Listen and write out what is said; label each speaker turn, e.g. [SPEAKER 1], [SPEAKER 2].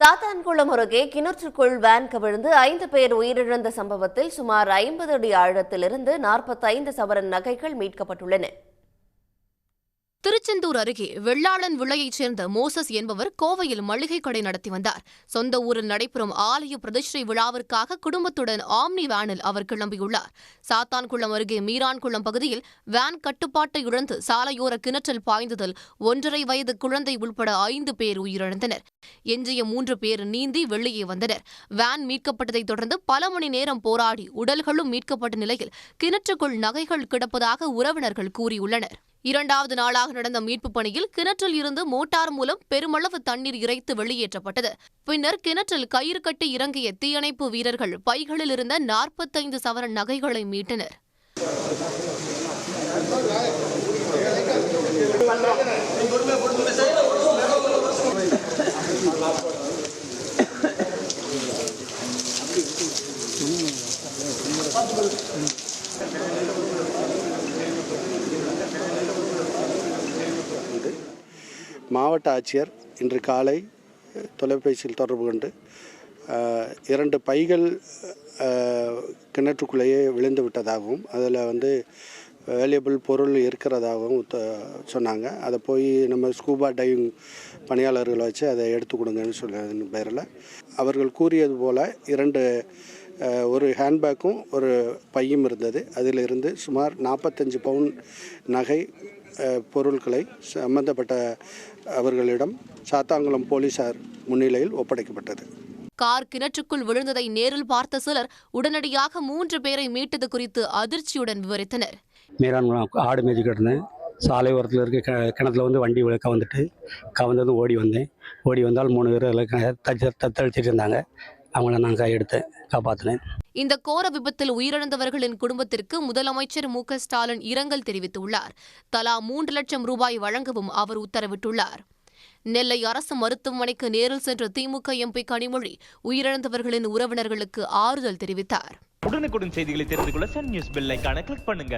[SPEAKER 1] சாத்தான்குளம் அருகே கிணற்றுக்குள் வேன் கவிழ்ந்து 5 பேர் உயிரிழந்த சம்பவத்தில் சுமார் 50 அடி ஆழத்திலிருந்து 45 சவரன் நகைகள் மீட்கப்பட்டுள்ளன.
[SPEAKER 2] திருச்செந்தூர் அருகே வெள்ளாளன் விளையைச் சேர்ந்த மோசஸ் என்பவர் கோவையில் மளிகை கடை நடத்தி வந்தார். சொந்த ஊரில் நடைபெறும் ஆலய பிரதிஷ்டை விழாவிற்காக குடும்பத்துடன் ஆம்னி வேனில் அவர் கிளம்பியுள்ளார். சாத்தான்குளம் அருகே மீரான்குளம் பகுதியில் வேன் கட்டுப்பாட்டை இழந்து சாலையோர கிணற்றில் பாய்ந்ததில் 1.5 வயது குழந்தை உட்பட 5 பேர் உயிரிழந்தனர். எஞ்சிய 3 பேர் நீந்தி வெளியே வந்தனர். வேன் மீட்கப்பட்டதைத் தொடர்ந்து பல மணி நேரம் போராடி உடல்களும் மீட்கப்பட்ட நிலையில் கிணற்றுக்குள் நகைகள் கிடப்பதாக உறவினர்கள் கூறியுள்ளனர். 2வது நாளாக நடந்த மீட்புப் பணியில் கிணற்றில் இருந்து மோட்டார் மூலம் பெருமளவு தண்ணீர் இறைத்து வெளியேற்றப்பட்டது. பின்னர் கிணற்றில் கயிறு கட்டி இறங்கிய தீயணைப்பு வீரர்கள் பைகளில் இருந்த 45 சவரன் நகைகளை மீட்டனர்.
[SPEAKER 3] மாவட்ட ஆட்சியர் இன்று காலை தொலைபேசியில் தொடர்பு கொண்டு 2 பைகள் கிணற்றுக்குள்ளேயே விழுந்து விட்டதாகவும் அதில் வேல்யூபிள் பொருள் இருக்கிறதாகவும் சொன்னாங்க. அதை போய் நம்ம ஸ்கூபா டைவிங் பணியாளர்களை வச்சு அதை எடுத்து கொடுங்கன்னு சொல்ல பேரில் அவர்கள் கூறியது போல் 2 ஒரு ஹேண்ட்பேக்கும் ஒரு பையும் இருந்தது. அதிலிருந்து சுமார் 45 பவுன் நகை பொருட்களை சம்பந்தப்பட்ட அவர்களிடம் சாத்தான்குளம் போலீசார் முன்னிலையில் ஒப்படைக்கப்பட்டது.
[SPEAKER 2] கார் கிணற்றுக்குள் விழுந்ததை நேரில் பார்த்த சிலர் உடனடியாக 3 பேரை மீட்டது குறித்து அதிர்ச்சியுடன் விவரித்தனர்.
[SPEAKER 4] மீரான்குளம் ஆடு மேய்ச்சிக்கிட்டு இருந்தேன். சாலை ஓரத்தில் இருக்க கிணத்துல வண்டி கவர்ந்தது ஓடி வந்தால் 3 பேர் அதில் தத்தளிச்சிட்டு இருந்தாங்க. அவங்கள நான் கையெடுத்து காப்பாற்றினேன்.
[SPEAKER 2] இந்த கோர விபத்தில் உயிரிழந்தவர்களின் குடும்பத்திற்கு முதலமைச்சர் மு.க. ஸ்டாலின் இரங்கல் தெரிவித்துள்ளார். தலா 3 லட்சம் ரூபாய் வழங்கவும் அவர் உத்தரவிட்டுள்ளார். நெல்லை அரசு மருத்துவமனைக்கு நேரில் சென்ற திமுக எம்பி கனிமொழி உயிரிழந்தவர்களின் உறவினர்களுக்கு ஆறுதல் தெரிவித்தார்.
[SPEAKER 5] உடனுக்குடன் செய்திகளை தெரிந்து கொள்ள சன் நியூஸ் பெல் ஐகானை கிளிக் பண்ணுங்க.